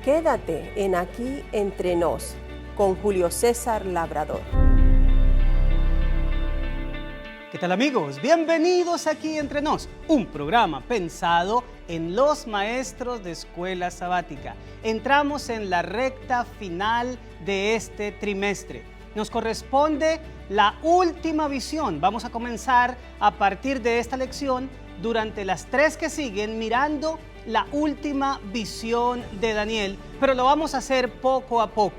Quédate en Aquí Entre Nos con Julio César Labrador. ¿Qué tal, amigos? Bienvenidos a Aquí Entre Nos, un programa pensado en los maestros de escuela sabática. Entramos en la recta final de este trimestre. Nos corresponde la última visión. Vamos a comenzar a partir de esta lección durante las 3 que siguen mirando la última visión de Daniel, pero lo vamos a hacer poco a poco.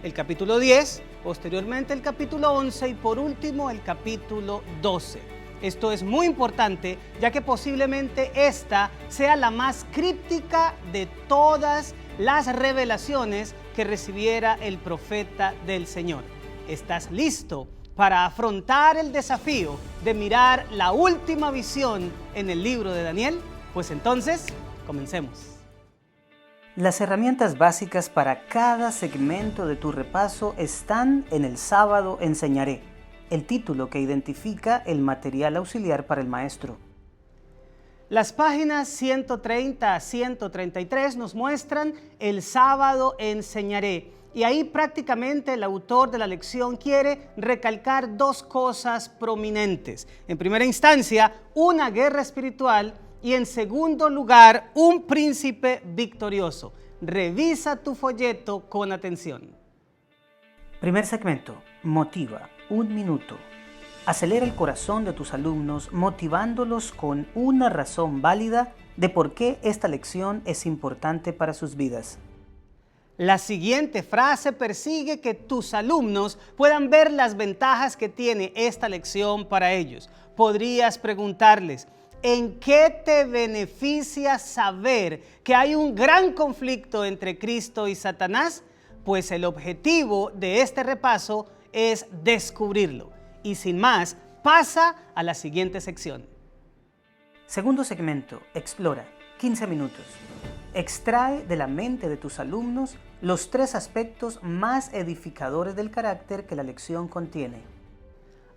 El capítulo 10, posteriormente el capítulo 11 y por último el capítulo 12. Esto es muy importante, ya que posiblemente esta sea la más críptica de todas las revelaciones que recibiera el profeta del Señor. ¿Estás listo para afrontar el desafío de mirar la última visión en el libro de Daniel? Pues entonces, comencemos. Las herramientas básicas para cada segmento de tu repaso están en El Sábado Enseñaré, el título que identifica el material auxiliar para el maestro. Las páginas 130 a 133 nos muestran El Sábado Enseñaré, y ahí prácticamente el autor de la lección quiere recalcar 2 cosas prominentes. En primera instancia, una guerra espiritual, y en segundo lugar, un príncipe victorioso. Revisa tu folleto con atención. Primer segmento, motiva, 1 minuto. Acelera el corazón de tus alumnos motivándolos con una razón válida de por qué esta lección es importante para sus vidas. La siguiente frase persigue que tus alumnos puedan ver las ventajas que tiene esta lección para ellos. Podrías preguntarles: ¿en qué te beneficia saber que hay un gran conflicto entre Cristo y Satanás? Pues el objetivo de este repaso es descubrirlo. Y sin más, pasa a la siguiente sección. Segundo segmento, explora, 15 minutos. Extrae de la mente de tus alumnos los 3 aspectos más edificadores del carácter que la lección contiene.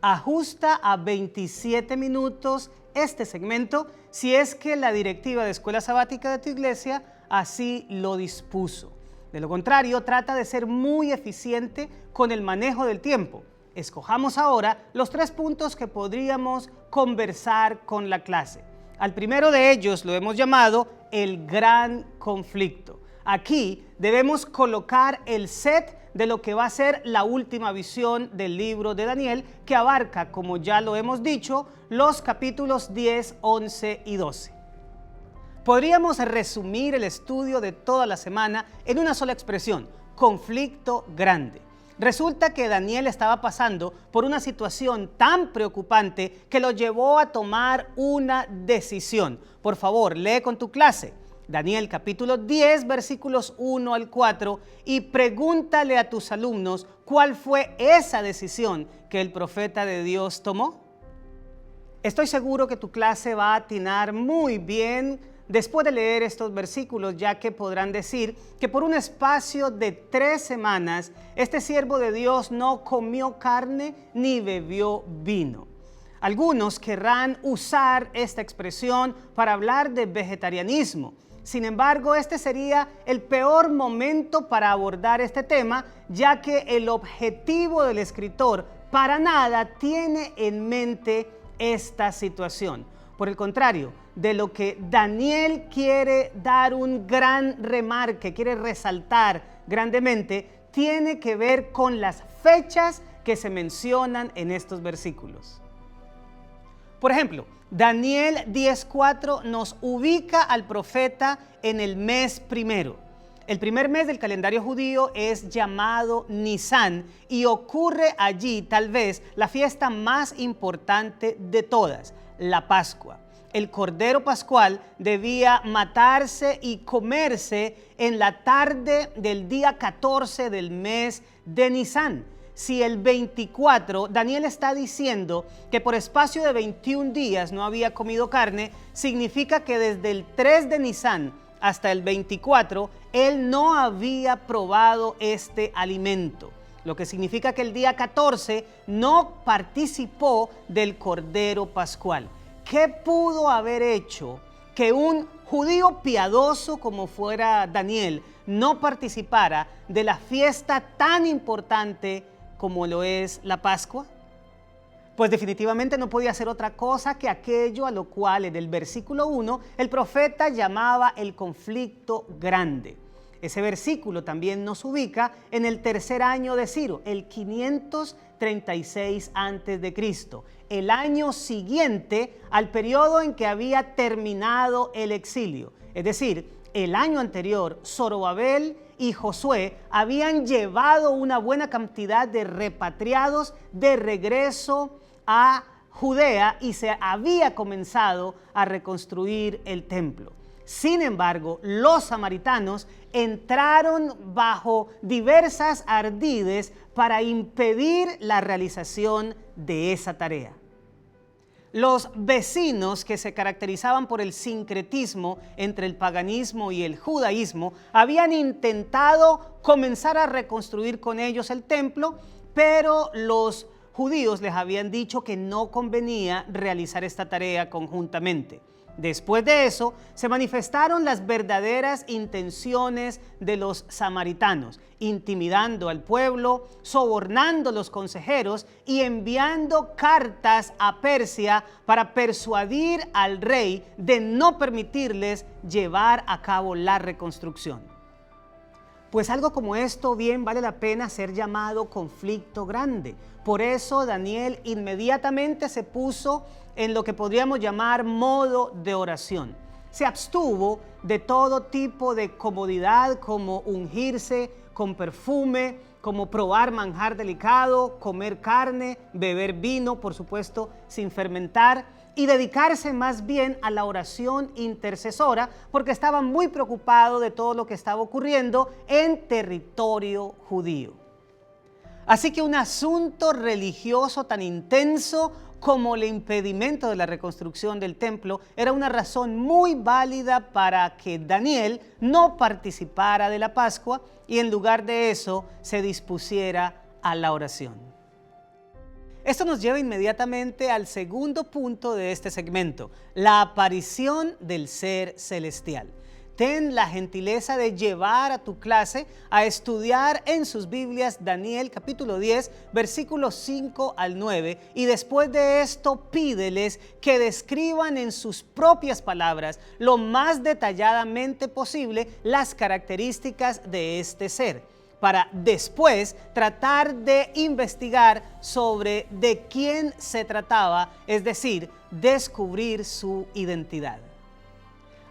Ajusta a 27 minutos este segmento si es que la directiva de escuela sabática de tu iglesia así lo dispuso. De lo contrario, trata de ser muy eficiente con el manejo del tiempo. Escojamos ahora los 3 puntos que podríamos conversar con la clase. Al primero de ellos lo hemos llamado el gran conflicto. Aquí debemos colocar el set de lo que va a ser la última visión del libro de Daniel, que abarca, como ya lo hemos dicho, los capítulos 10, 11 y 12. Podríamos resumir el estudio de toda la semana en una sola expresión: conflicto grande. Resulta que Daniel estaba pasando por una situación tan preocupante que lo llevó a tomar una decisión. Por favor, lee con tu clase Daniel capítulo 10, versículos 1 al 4, y pregúntale a tus alumnos cuál fue esa decisión que el profeta de Dios tomó. Estoy seguro que tu clase va a atinar muy bien después de leer estos versículos, ya que podrán decir que por un espacio de 3 semanas, este siervo de Dios no comió carne ni bebió vino. Algunos querrán usar esta expresión para hablar de vegetarianismo. Sin embargo, este sería el peor momento para abordar este tema, ya que el objetivo del escritor para nada tiene en mente esta situación. Por el contrario, de lo que Daniel quiere dar un gran remarque, quiere resaltar grandemente, tiene que ver con las fechas que se mencionan en estos versículos. Por ejemplo, Daniel 10:4 nos ubica al profeta en el mes primero. El primer mes del calendario judío es llamado Nisán y ocurre allí tal vez la fiesta más importante de todas, la Pascua. El cordero pascual debía matarse y comerse en la tarde del día 14 del mes de Nisán. Si el 24, Daniel está diciendo que por espacio de 21 días no había comido carne, significa que desde el 3 de Nisán hasta el 24, él no había probado este alimento. Lo que significa que el día 14 no participó del Cordero Pascual. ¿Qué pudo haber hecho que un judío piadoso como fuera Daniel no participara de la fiesta tan importante como lo es la Pascua? Pues definitivamente no podía ser otra cosa que aquello a lo cual en el versículo 1 el profeta llamaba el conflicto grande. Ese versículo también nos ubica en el tercer año de Ciro, el 536 a.C., el año siguiente al periodo en que había terminado el exilio. Es decir, el año anterior, Zorobabel y Josué habían llevado una buena cantidad de repatriados de regreso a Judea y se había comenzado a reconstruir el templo. Sin embargo, los samaritanos entraron bajo diversas ardides para impedir la realización de esa tarea. Los vecinos, que se caracterizaban por el sincretismo entre el paganismo y el judaísmo, habían intentado comenzar a reconstruir con ellos el templo, pero los judíos les habían dicho que no convenía realizar esta tarea conjuntamente. Después de eso, se manifestaron las verdaderas intenciones de los samaritanos, intimidando al pueblo, sobornando a los consejeros y enviando cartas a Persia para persuadir al rey de no permitirles llevar a cabo la reconstrucción. Pues algo como esto bien vale la pena ser llamado conflicto grande. Por eso Daniel inmediatamente se puso en lo que podríamos llamar modo de oración. Se abstuvo de todo tipo de comodidad como ungirse con perfume, como probar manjar delicado, comer carne, beber vino, por supuesto, sin fermentar, y dedicarse más bien a la oración intercesora porque estaba muy preocupado de todo lo que estaba ocurriendo en territorio judío. Así que un asunto religioso tan intenso como el impedimento de la reconstrucción del templo era una razón muy válida para que Daniel no participara de la Pascua y en lugar de eso se dispusiera a la oración. Esto nos lleva inmediatamente al segundo punto de este segmento, la aparición del ser celestial. Ten la gentileza de llevar a tu clase a estudiar en sus Biblias Daniel capítulo 10, versículos 5 al 9, y después de esto pídeles que describan en sus propias palabras lo más detalladamente posible las características de este ser, para después tratar de investigar sobre de quién se trataba, es decir, descubrir su identidad.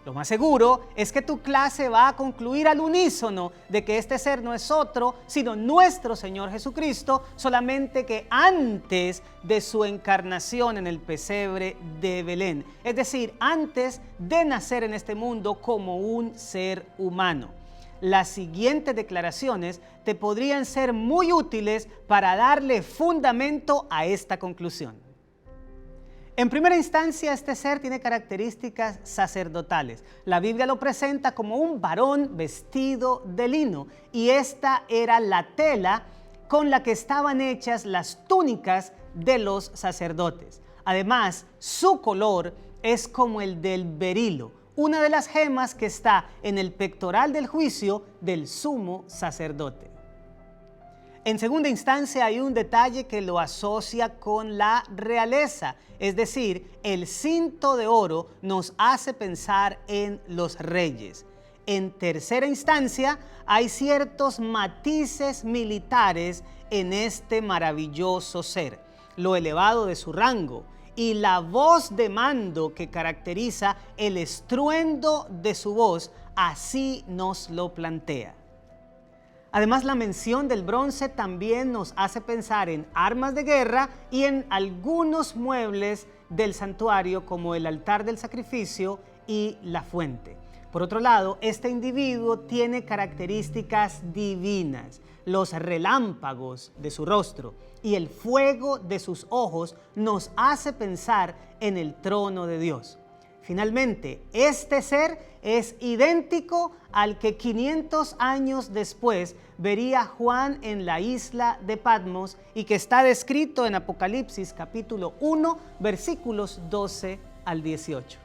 Lo más seguro es que tu clase va a concluir al unísono de que este ser no es otro, sino nuestro Señor Jesucristo, solamente que antes de su encarnación en el pesebre de Belén, es decir, antes de nacer en este mundo como un ser humano. Las siguientes declaraciones te podrían ser muy útiles para darle fundamento a esta conclusión. En primera instancia, este ser tiene características sacerdotales. La Biblia lo presenta como un varón vestido de lino, y esta era la tela con la que estaban hechas las túnicas de los sacerdotes. Además, su color es como el del berilo, una de las gemas que está en el pectoral del juicio del sumo sacerdote. En segunda instancia, hay un detalle que lo asocia con la realeza, es decir, el cinto de oro nos hace pensar en los reyes. En tercera instancia, hay ciertos matices militares en este maravilloso ser, lo elevado de su rango y la voz de mando que caracteriza el estruendo de su voz, así nos lo plantea. Además, la mención del bronce también nos hace pensar en armas de guerra y en algunos muebles del santuario como el altar del sacrificio y la fuente. Por otro lado, este individuo tiene características divinas. Los relámpagos de su rostro y el fuego de sus ojos nos hace pensar en el trono de Dios. Finalmente, este ser es idéntico al que 500 años después vería Juan en la isla de Patmos y que está descrito en Apocalipsis capítulo 1, versículos 12 al 18.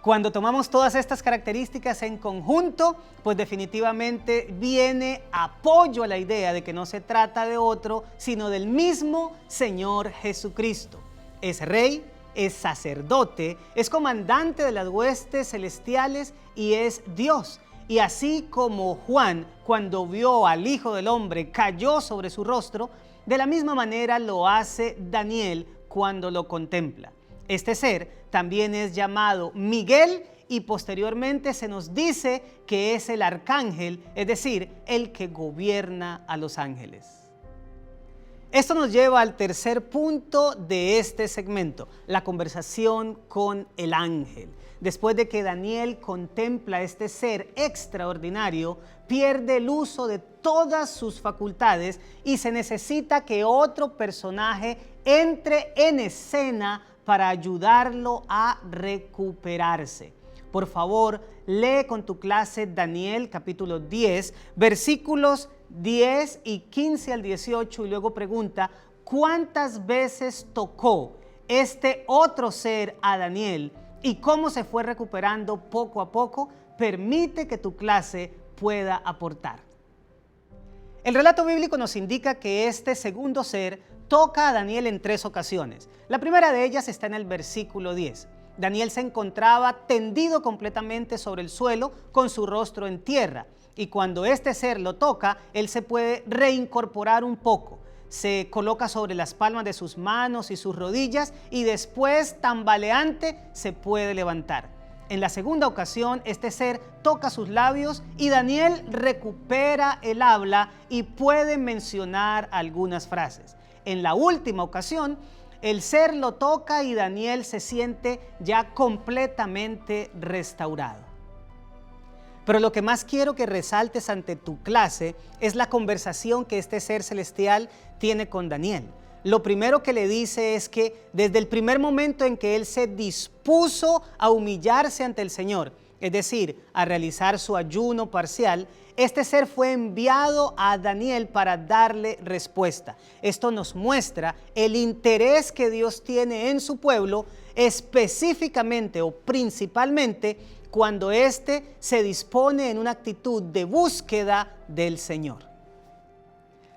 Cuando tomamos todas estas características en conjunto, pues definitivamente viene apoyo a la idea de que no se trata de otro, sino del mismo Señor Jesucristo. Es Rey, es sacerdote, es comandante de las huestes celestiales y es Dios. Y así como Juan, cuando vio al Hijo del Hombre, cayó sobre su rostro, de la misma manera lo hace Daniel cuando lo contempla. Este ser también es llamado Miguel y posteriormente se nos dice que es el arcángel, es decir, el que gobierna a los ángeles. Esto nos lleva al tercer punto de este segmento, la conversación con el ángel. Después de que Daniel contempla a este ser extraordinario, pierde el uso de todas sus facultades y se necesita que otro personaje entre en escena para ayudarlo a recuperarse. Por favor, lee con tu clase Daniel capítulo 10, versículos 10 y 15 al 18 y luego pregunta, ¿cuántas veces tocó este otro ser a Daniel y cómo se fue recuperando poco a poco? Permite que tu clase pueda aportar. El relato bíblico nos indica que este segundo ser toca a Daniel en 3 ocasiones. La primera de ellas está en el versículo 10. Daniel se encontraba tendido completamente sobre el suelo con su rostro en tierra. Y cuando este ser lo toca, él se puede reincorporar un poco. Se coloca sobre las palmas de sus manos y sus rodillas y después, tambaleante, se puede levantar. En la segunda ocasión, este ser toca sus labios y Daniel recupera el habla y puede mencionar algunas frases. En la última ocasión, el ser lo toca y Daniel se siente ya completamente restaurado. Pero lo que más quiero que resaltes ante tu clase es la conversación que este ser celestial tiene con Daniel. Lo primero que le dice es que desde el primer momento en que él se dispuso a humillarse ante el Señor, es decir, a realizar su ayuno parcial, este ser fue enviado a Daniel para darle respuesta. Esto nos muestra el interés que Dios tiene en su pueblo, específicamente o principalmente cuando éste se dispone en una actitud de búsqueda del Señor.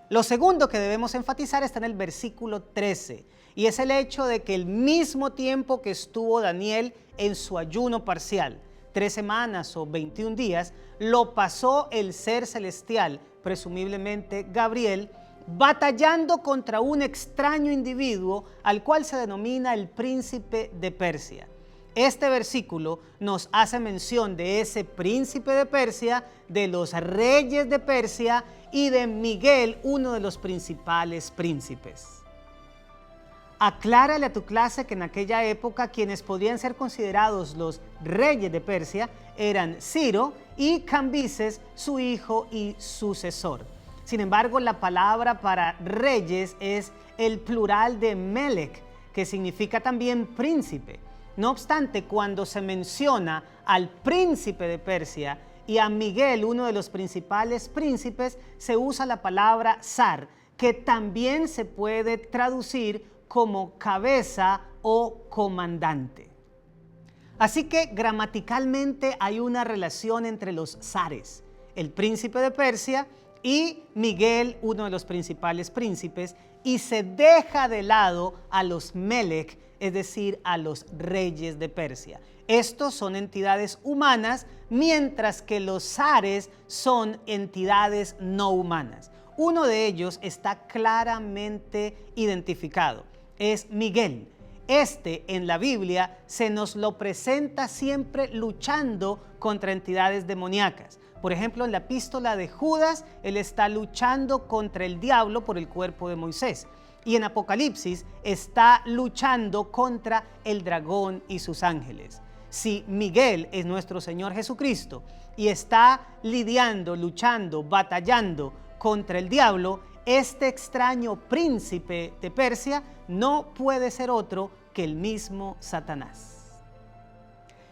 Lo segundo que debemos enfatizar está en el versículo 13 y es el hecho de que el mismo tiempo que estuvo Daniel en su ayuno parcial, 3 semanas o 21 días, lo pasó el ser celestial, presumiblemente Gabriel, batallando contra un extraño individuo al cual se denomina el príncipe de Persia. Este versículo nos hace mención de ese príncipe de Persia, de los reyes de Persia y de Miguel, uno de los principales príncipes. Aclárale a tu clase que en aquella época quienes podían ser considerados los reyes de Persia eran Ciro y Cambises, su hijo y sucesor. Sin embargo, la palabra para reyes es el plural de Melech, que significa también príncipe. No obstante, cuando se menciona al príncipe de Persia y a Miguel, uno de los principales príncipes, se usa la palabra zar, que también se puede traducir como cabeza o comandante. Así que gramaticalmente hay una relación entre los zares, el príncipe de Persia y Miguel, uno de los principales príncipes, y se deja de lado a los Melech, es decir, a los reyes de Persia. Estos son entidades humanas, mientras que los zares son entidades no humanas. Uno de ellos está claramente identificado, es Miguel. Este en la Biblia se nos lo presenta siempre luchando contra entidades demoníacas. Por ejemplo, en la epístola de Judas, él está luchando contra el diablo por el cuerpo de Moisés. Y en Apocalipsis está luchando contra el dragón y sus ángeles. Si Miguel es nuestro Señor Jesucristo y está lidiando, luchando, batallando contra el diablo, este extraño príncipe de Persia no puede ser otro que el mismo Satanás.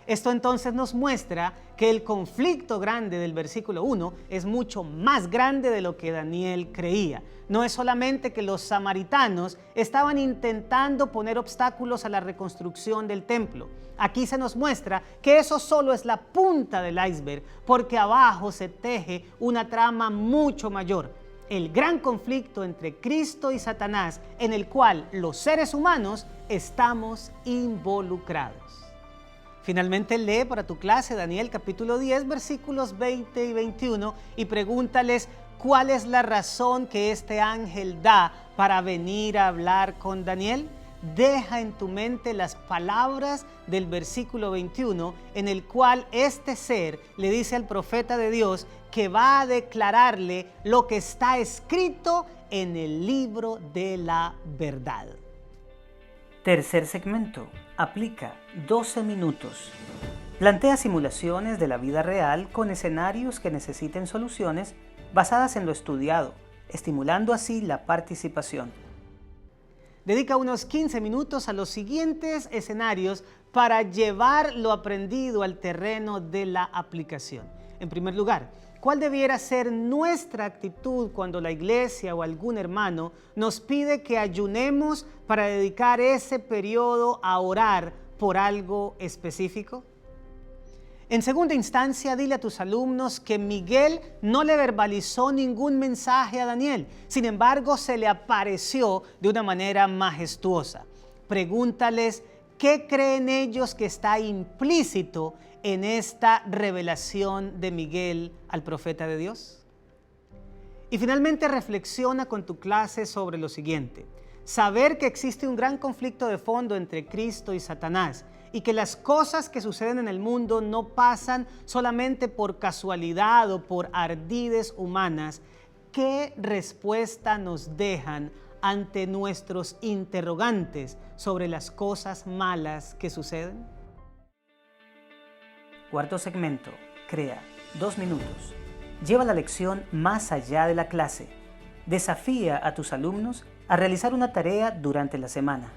Esto entonces nos muestra que el conflicto grande del versículo 1 es mucho más grande de lo que Daniel creía. No es solamente que los samaritanos estaban intentando poner obstáculos a la reconstrucción del templo. Aquí se nos muestra que eso solo es la punta del iceberg, porque abajo se teje una trama mucho mayor. El gran conflicto entre Cristo y Satanás, en el cual los seres humanos estamos involucrados. Finalmente lee para tu clase Daniel capítulo 10 versículos 20 y 21 y pregúntales cuál es la razón que este ángel da para venir a hablar con Daniel. Deja en tu mente las palabras del versículo 21 en el cual este ser le dice al profeta de Dios que va a declararle lo que está escrito en el libro de la verdad. Tercer segmento. Aplica 12 minutos. Plantea simulaciones de la vida real con escenarios que necesiten soluciones basadas en lo estudiado, estimulando así la participación. Dedica unos 15 minutos a los siguientes escenarios para llevar lo aprendido al terreno de la aplicación. En primer lugar, ¿cuál debiera ser nuestra actitud cuando la iglesia o algún hermano nos pide que ayunemos para dedicar ese periodo a orar por algo específico? En segunda instancia, dile a tus alumnos que Miguel no le verbalizó ningún mensaje a Daniel, sin embargo, se le apareció de una manera majestuosa. Pregúntales qué creen ellos que está implícito en esta revelación de Miguel al profeta de Dios. Y finalmente reflexiona con tu clase sobre lo siguiente: saber que existe un gran conflicto de fondo entre Cristo y Satanás y que las cosas que suceden en el mundo no pasan solamente por casualidad o por ardides humanas. ¿Qué respuesta nos dejan ante nuestros interrogantes sobre las cosas malas que suceden? Cuarto segmento. Crea 2 minutos. Lleva la lección más allá de la clase. Desafía a tus alumnos a realizar una tarea durante la semana.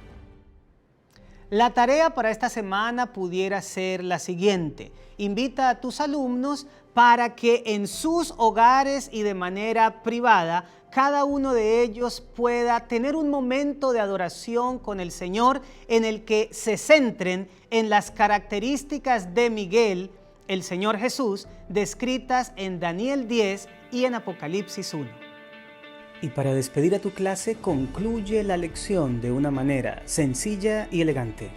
La tarea para esta semana pudiera ser la siguiente: invita a tus alumnos para que en sus hogares y de manera privada cada uno de ellos pueda tener un momento de adoración con el Señor en el que se centren en las características de Miguel, el Señor Jesús, descritas en Daniel 10 y en Apocalipsis 1. Y para despedir a tu clase, concluye la lección de una manera sencilla y elegante.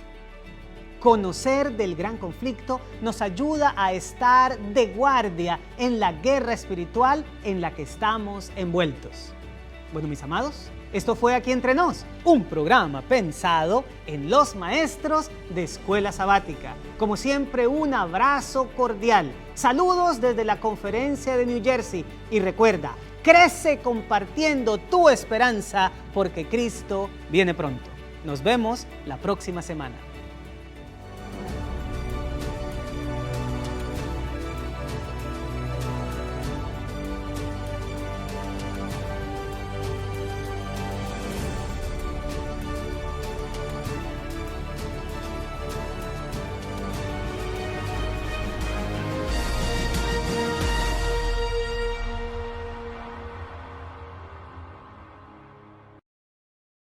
Conocer del gran conflicto nos ayuda a estar de guardia en la guerra espiritual en la que estamos envueltos. Bueno, mis amados, esto fue Aquí Entre Nos, un programa pensado en los maestros de Escuela Sabática. Como siempre, un abrazo cordial. Saludos desde la conferencia de New Jersey y recuerda, crece compartiendo tu esperanza porque Cristo viene pronto. Nos vemos la próxima semana.